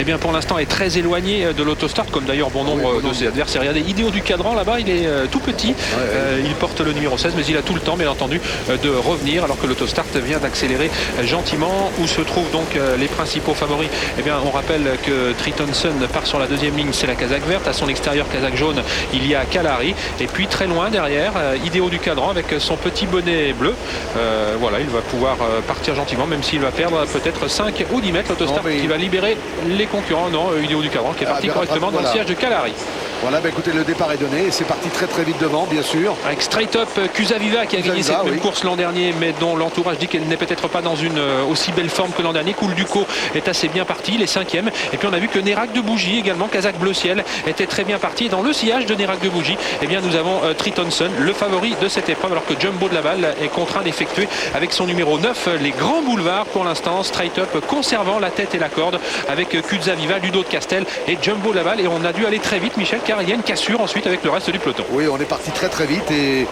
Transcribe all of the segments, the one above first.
eh bien pour l'instant est très éloigné de l'autostart, comme d'ailleurs bon nombre de ses adversaires. Regardez, Idéo du Cadran là-bas, il est tout petit, il porte le numéro 16, mais il a tout le temps bien entendu de revenir, alors que l'autostart vient d'accélérer gentiment. Où se trouvent donc les principaux favoris? Eh bien on rappelle que Triton Sun part sur la deuxième ligne, c'est la casaque verte. À son extérieur, casaque jaune, il y a Kalari, et puis très loin derrière, Idéo du Cadran avec son petit bonnet bleu. Voilà, il va pouvoir partir gentiment, même s'il va perdre peut-être 5 ou 10 mètres. L'autostart qui va libérer les concurrents. Non, Idéo du Cadran qui est parti correctement dans le siège de Kalari. Voilà, écoutez, le départ est donné et c'est parti très très vite devant, bien sûr. Avec Straight Up Kusaviva qui a gagné cette même course l'an dernier, mais dont l'entourage dit qu'elle n'est peut-être pas dans une aussi belle forme que l'an dernier. Cool Duco est assez bien parti, il est 5e. Et puis on a vu que Nérac de Bougie également, Kazakh Bleu Ciel, était très bien parti. Et dans le sillage de Nérac de Bougie, eh bien nous avons Triton Sun, le favori de cette épreuve, alors que Jumbo de Laval est contraint d'effectuer avec son numéro 9 les grands boulevards pour l'instant. Straight Up conservant la tête et la corde avec Kusaviva, Ludo de Castel et Jumbo de Laval. Et on a dû aller très vite, Michel, car il y a une cassure ensuite avec le reste du peloton. Oui, on est parti très très vite et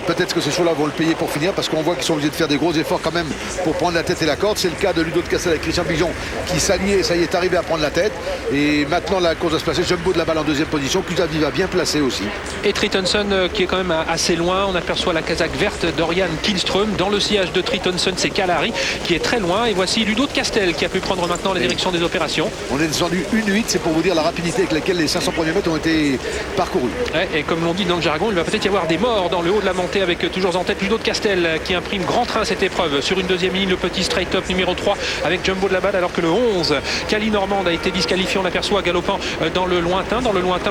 peut-être que ces choses-là vont le payer pour finir, parce qu'on voit qu'ils sont obligés de faire des gros efforts quand même pour prendre la tête et la corde. C'est le cas de Ludo de Castel avec Christian Pigeon qui s'alliait, ça y est arrivé à prendre la tête. Et maintenant la course va se placer. Jumbo de Laval en deuxième position, Kusaviva bien placé aussi. Et Triton Sun qui est quand même assez loin. On aperçoit la casaque verte d'Orian Kihlström. Dans le sillage de Triton Sun, c'est Kalari qui est très loin. Et voici Ludo de Castel qui a pu prendre maintenant la direction des opérations. On est descendu 1,8, c'est pour vous dire la rapidité avec laquelle les 500 premiers mètres ont été parcourus. Et comme l'on dit dans le jargon, il va peut-être y avoir des morts dans le haut de la montée, avec toujours en tête Ludo de Castel qui imprime grand train cette épreuve. Sur une deuxième ligne, le petit Straight Up numéro 3 avec Jumbo de Laval, alors que le 11 Cali Normande a été disqualifié. On l'aperçoit galopant dans le lointain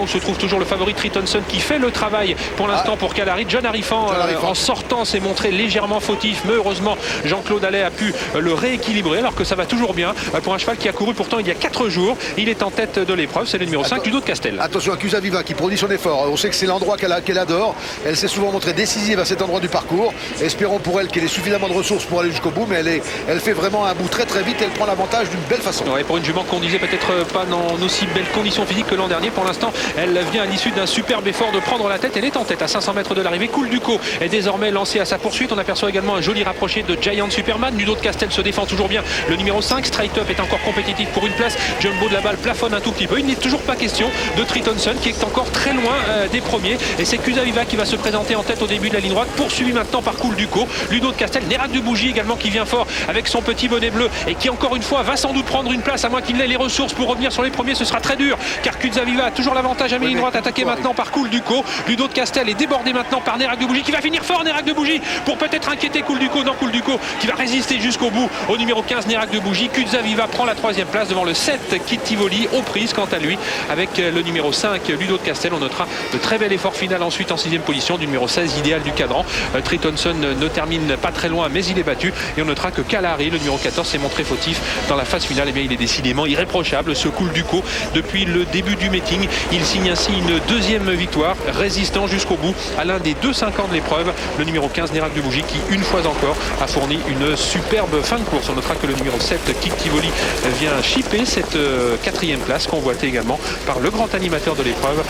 où se trouve toujours le favori Triton Sun qui fait le travail pour l'instant pour Kalari. John Arifan en sortant s'est montré légèrement fautif, mais heureusement Jean-Claude Allais a pu le rééquilibrer, alors que ça va toujours bien pour un cheval qui a couru pourtant il y a 4 jours. Il est en tête de l'épreuve, c'est le numéro 5 Ludo de Castel. Attention à Kusaviva qui produit son effort. On sait que c'est l'endroit qu'elle adore. Elle s'est souvent montrée décisive à cet endroit du parcours. Espérons pour elle qu'elle ait suffisamment de ressources pour aller jusqu'au bout, mais elle fait vraiment un bout très très vite. Elle prend l'avantage d'une belle façon. Ouais, pour une jument qu'on disait peut-être pas dans aussi belles conditions physiques que l'an dernier, pour l'instant elle vient à l'issue d'un superbe effort de prendre la tête. Elle est en tête à 500 mètres de l'arrivée. Cool Duco est désormais lancé à sa poursuite. On aperçoit également un joli rapproché de Giant Superman. Ludo de Castel se défend toujours bien. Le numéro 5 Straight Up est encore compétitif pour une place. Jumbo de Laval plafonne un tout petit peu. Il n'est toujours pas question de Triton Sun qui est encore très loin des premiers, et c'est Kusaviva qui va se présenter en tête au début de la ligne droite, poursuivi maintenant par Cool Duco. Ludo de Castel, Nérac de Bougie également qui vient fort avec son petit bonnet bleu et qui encore une fois va sans doute prendre une place, à moins qu'il n'ait les ressources pour revenir sur les premiers. Ce sera très dur car Kusaviva a toujours l'avantage à mi-ligne droite, attaqué maintenant par Cool Duco. Ludo de Castel est débordé maintenant par Nérac de Bougie qui va finir fort. Nérac de Bougie pour peut-être inquiéter Cool Duco. Non, Cool Duco qui va résister jusqu'au bout au numéro 15 Nérac de Bougie. Kusaviva prend la 3e place devant le 7 Kittivoli aux prises quant à lui avec le numéro 5 Ludo de Castel. On notera de très bel effort final ensuite en 6e position du numéro 16 Idéal du Cadran. Triton Sun ne termine pas très loin, mais il est battu, et on notera que Kalari, le numéro 14, s'est montré fautif dans la phase finale. Et bien il est décidément irréprochable, ce Cool Duco, depuis le début du meeting. Il signe ainsi une 2e victoire, résistant jusqu'au bout à l'un des 2,50 de l'épreuve, le numéro 15 Nérac de Bougie, qui une fois encore a fourni une superbe fin de course. On notera que le numéro 7 Kittivoli vient chipper cette 4e place, convoitée également par le grand animateur de l'épreuve,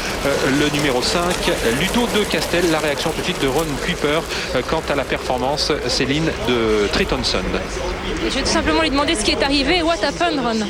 le numéro 5 Ludo de Castel. La réaction tout de suite de Ron Kuiper quant à la performance, Céline, de Triton Sun. Je vais tout simplement lui demander ce qui est arrivé. What happened, Ron?